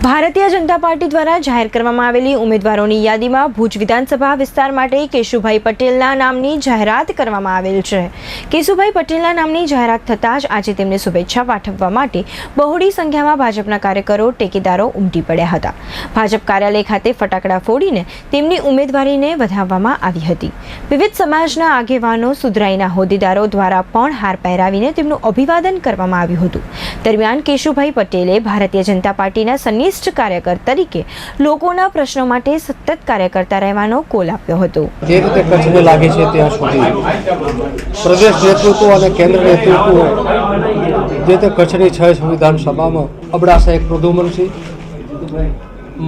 Bharatiya Janata party દ્વારા જાહેર કરવામાં આવેલી ઉમેદવારોની યાદીમાં ભુજ વિધાનસભા વિસ્તાર માટે કેશુભાઈ પટેલના નામની જાહેરાત કરવામાં આવેલ છે। કેશુભાઈ પટેલના નામની જાહેરાત થતાં જ આજે તેમને શુભેચ્છા પાઠવવા માટે બહોળી સંખ્યામાં ભાજપના કાર્યકરો ટેકેદારો ઉમટી પડ્યા હતા। ભાજપ કાર્યાલય ખાતે ફટાકડા ફોડીને તેમની ઉમેદવારીને વધાવવામાં આવી હતી। વિવિધ સમાજના આગેવાનો સુધરાઈના હોદ્દેદારો દ્વારા પણ હાર પહેરાવીને તેમનું અભિવાદન કરવામાં આવ્યું હતું। દરમિયાન કેશુભાઈ પટેલે ભારતીય જનતા પાર્ટીના સન્નિષ્ઠ કાર્યકર તરીકે લોકોના પ્રશ્નો માટે સતત કાર્ય કરતા રહેવાનો કોલ આપ્યો હતો। જે રીતે કચ્છને લાગે છે ત્યાં સુધી પ્રદેશ નેતૃત્વ અને કેન્દ્ર નેતૃત્વ જે તે કચ્છની 6 વિધાનસભામાં અબડાસા 1 પ્રદ્યુમનસિંહ,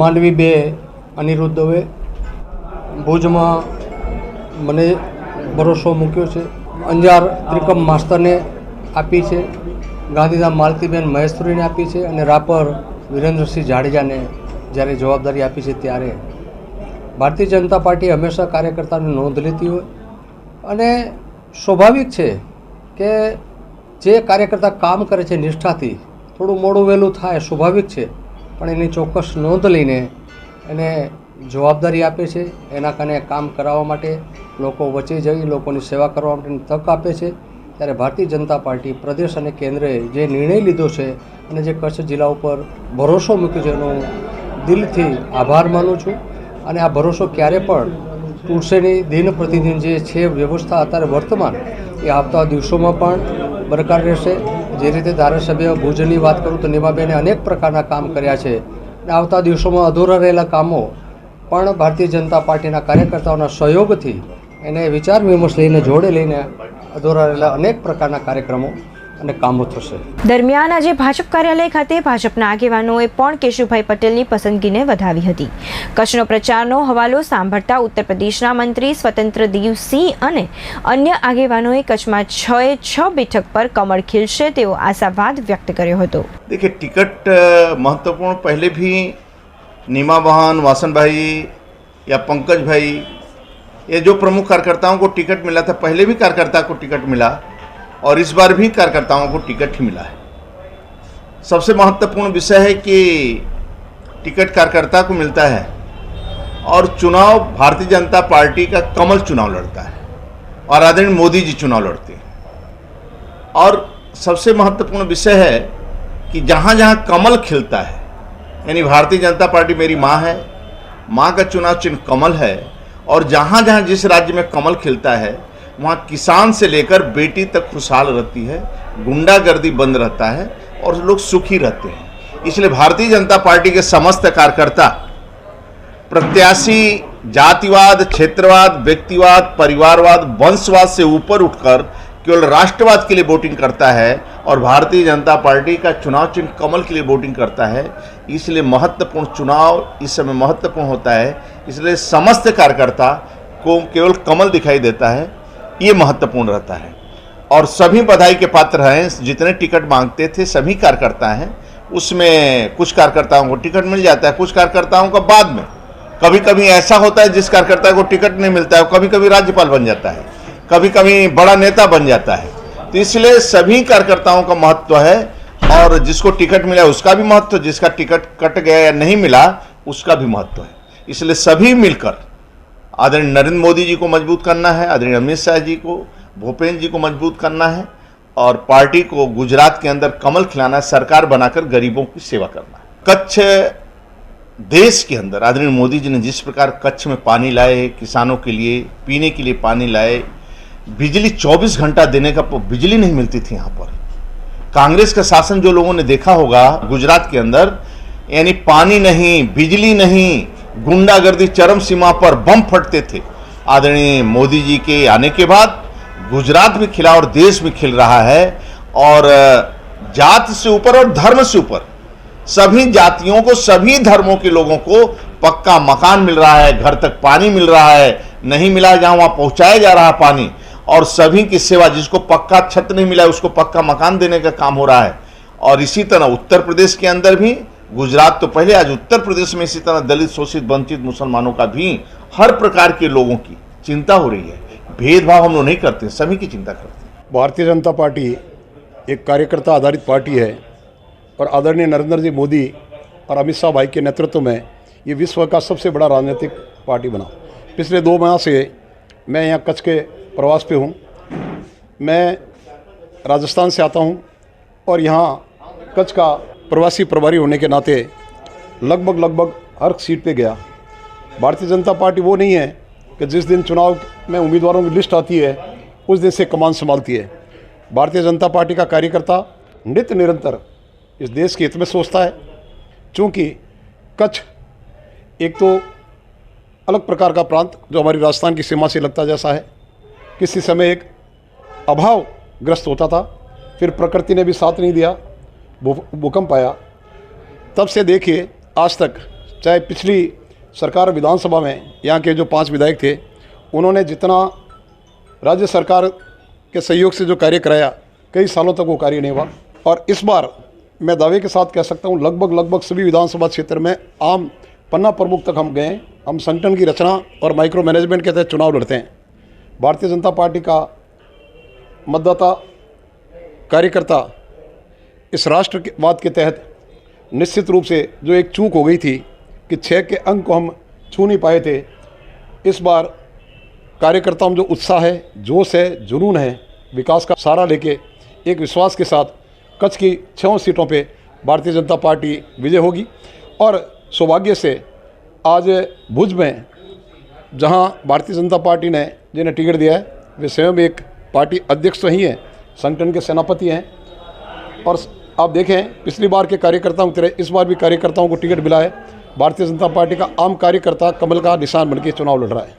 માંડવી 2 અનિરુદ્ધ દવે, ભુજમાં મને ભરોસો મૂક્યો છે, અંજાર ત્રિકમ માસ્તરને આપી છે, ગાંધીધામ માલતીબેન મહેશ્વરીને આપી છે અને રાપર વિરેન્દ્રસિંહ જાડેજાને જ્યારે જવાબદારી આપી છે ત્યારે ભારતીય જનતા પાર્ટી હંમેશા કાર્યકર્તાની નોંધ લેતી હોય અને સ્વાભાવિક છે કે જે કાર્યકર્તા કામ કરે છે નિષ્ઠાથી થોડું મોડું વહેલું થાય સ્વાભાવિક છે, પણ એની ચોક્કસ નોંધ લઈને એને જવાબદારી આપે છે। એના કારણે કામ કરાવવા માટે લોકો વચ્ચે જઈ લોકોની સેવા કરવા માટેની તક આપે છે। ત્યારે ભારતીય જનતા પાર્ટી પ્રદેશ અને કેન્દ્રએ જે નિર્ણય લીધો છે અને જે કચ્છ જિલ્લા ઉપર ભરોસો મૂક્યો છે એનો દિલથી આભાર માનું છું અને આ ભરોસો ક્યારે પણ તૂટશે નહીં। દિન પ્રતિદિન જે છે વ્યવસ્થા અત્યારે વર્તમાન એ આવતા દિવસોમાં પણ બરકરાર રહેશે। જે રીતે ધારાસભ્ય ભુજની વાત કરું તો નિમાબેને અનેક પ્રકારના કામ કર્યા છે અને આવતા દિવસોમાં અધૂરા રહેલા કામો પણ ભારતીય જનતા પાર્ટીના કાર્યકર્તાઓના સહયોગથી એને વિચાર વિમર્શ લઈને જોડે લઈને અધૂરા રહેલા અનેક પ્રકારના કાર્યક્રમો અને કામો થશે। દરમિયાન આજે ભાજપ કાર્યાલય ખાતે ભાજપના આગેવાનોએ પણ કેશુભાઈ પટેલની પસંદગીને વધાવી હતી। કચ્છનો પ્રચારનો હવાલો સાંભળતા ઉત્તર પ્રદેશના મંત્રી સ્વતંત્ર દેવસિંહ અને અન્ય આગેવાનોએ કચ્છમાં 6 બેઠક પર કમળ ખીલશે તેવો આશાવાદ વ્યક્ત કર્યો હતો। देखिए, टिकट महत्वपूर्ण पहले भी नीमा बहन, वासन भाई या पंकज भाई ये जो प्रमुख कार्यकर्ताओं को टिकट मिला था, पहले भी कार्यकर्ता को टिकट मिला और इस बार भी कार्यकर्ताओं को टिकट ही मिला है। सबसे महत्वपूर्ण विषय है कि टिकट कार्यकर्ता को मिलता है और चुनाव भारतीय जनता पार्टी का कमल चुनाव लड़ता है और आदरणीय मोदी जी चुनाव लड़ते हैं। और सबसे महत्वपूर्ण विषय है कि जहाँ जहाँ कमल खिलता है, यानी भारतीय जनता पार्टी मेरी माँ है, माँ का चुनाव चिन्ह कमल है और जहाँ जहाँ जिस राज्य में कमल खिलता है वहाँ किसान से लेकर बेटी तक खुशहाल रहती है, गुंडागर्दी बंद रहता है और लोग सुखी रहते हैं। इसलिए भारतीय जनता पार्टी के समस्त कार्यकर्ता प्रत्याशी जातिवाद, क्षेत्रवाद, व्यक्तिवाद, परिवारवाद, वंशवाद से ऊपर उठकर केवल राष्ट्रवाद के लिए वोटिंग करता है और भारतीय जनता पार्टी का चुनाव चिन्ह कमल के लिए वोटिंग करता है। इसलिए महत्वपूर्ण चुनाव इस समय महत्वपूर्ण होता है। इसलिए समस्त कार्यकर्ता को केवल कमल दिखाई देता है, ये महत्वपूर्ण रहता है और सभी बधाई के पात्र हैं। जितने टिकट मांगते थे सभी कार्यकर्ता हैं, उसमें कुछ कार्यकर्ताओं को टिकट मिल जाता है, कुछ कार्यकर्ताओं का बाद में। कभी कभी ऐसा होता है जिस कार्यकर्ता को टिकट नहीं मिलता है कभी कभी राज्यपाल बन जाता है, कभी कभी बड़ा नेता बन जाता है। तो इसलिए सभी कार्यकर्ताओं का महत्व है और जिसको टिकट मिला उसका भी महत्व, जिसका टिकट कट गया या नहीं मिला उसका भी महत्व है। इसलिए सभी मिलकर आदरणीय नरेंद्र मोदी जी को मजबूत करना है, आदरणीय अमित शाह जी को, भूपेंद्र जी को मजबूत करना है और पार्टी को गुजरात के अंदर कमल खिलाना है, सरकार बनाकर गरीबों की सेवा करना है। कच्छ देश के अंदर आदरणीय मोदी जी ने जिस प्रकार कच्छ में पानी लाए, किसानों के लिए पीने के लिए पानी लाए, बिजली 24 घंटा देने का बिजली नहीं मिलती थी यहाँ पर। कांग्रेस का शासन जो लोगों ने देखा होगा गुजरात के अंदर, यानी पानी नहीं, बिजली नहीं, गुंडागर्दी चरम सीमा पर, बम फटते थे। आदरणीय मोदी जी के आने के बाद गुजरात भी खिला और देश भी खिल रहा है और जात से ऊपर और धर्म से ऊपर सभी जातियों को, सभी धर्मों के लोगों को पक्का मकान मिल रहा है, घर तक पानी मिल रहा है, नहीं मिला जहां वहां पहुंचाया जा रहा है पानी और सभी की सेवा, जिसको पक्का छत नहीं मिला उसको पक्का मकान देने का काम हो रहा है। और इसी तरह उत्तर प्रदेश के अंदर भी, गुजरात तो पहले, आज उत्तर प्रदेश में इसी तरह दलित, शोषित, वंचित मुसलमानों का भी हर प्रकार के लोगों की चिंता हो रही है। भेदभाव हम लोग नहीं करते, सभी की चिंता करते हैं। भारतीय जनता पार्टी एक कार्यकर्ता आधारित पार्टी है और आदरणीय नरेंद्र जी मोदी और अमित शाह भाई के नेतृत्व में ये विश्व का सबसे बड़ा राजनीतिक पार्टी बना। पिछले 2 माह से मैं यहाँ कच्छ के प्रवास पे हूँ। मैं राजस्थान से आता हूँ और यहाँ कच्छ का प्रवासी प्रभारी होने के नाते लगभग हर सीट पे गया। भारतीय जनता पार्टी वो नहीं है कि जिस दिन चुनाव में उम्मीदवारों की लिस्ट आती है उस दिन से कमान संभालती है। भारतीय जनता पार्टी का कार्यकर्ता नित्य निरंतर इस देश के हित में सोचता है। चूँकि कच्छ एक तो अलग प्रकार का प्रांत जो हमारी राजस्थान की सीमा से लगता जैसा है, किसी समय एक अभावग्रस्त होता था, फिर प्रकृति ने भी साथ नहीं दिया, भूकंप आया। तब से देखिए आज तक, चाहे पिछली सरकार विधानसभा में यहाँ के जो 5 विधायक थे उन्होंने जितना राज्य सरकार के सहयोग से जो कार्य कराया, कई सालों तक वो कार्य नहीं हुआ। और इस बार मैं दावे के साथ कह सकता हूँ लगभग सभी विधानसभा क्षेत्र में आम पन्ना प्रमुख तक हम गए। हम संगठन की रचना और माइक्रो मैनेजमेंट के तहत चुनाव लड़ते हैं। भारतीय जनता पार्टी का मतदाता कार्यकर्ता इस राष्ट्रवाद के तहत निश्चित रूप से जो एक चूक हो गई थी कि 6 के अंक को हम छू नहीं पाए थे, इस बार कार्यकर्ताओं में जो उत्साह है, जोश है, जुनून है, विकास का सहारा लेके एक विश्वास के साथ कच्छ की 6 सीटों पे भारतीय जनता पार्टी विजय होगी। और सौभाग्य से आज भुज में जहां भारतीय जनता पार्टी ने जिन्हें टिकट दिया है वे स्वयं एक पार्टी अध्यक्ष तो ही हैं, संगठन के सेनापति हैं। और आप देखें पिछली बार के कार्यकर्ताओं की तरह इस बार भी कार्यकर्ताओं को टिकट मिला है। भारतीय जनता पार्टी का आम कार्यकर्ता कमल का निशान बनकर चुनाव लड़ रहा है।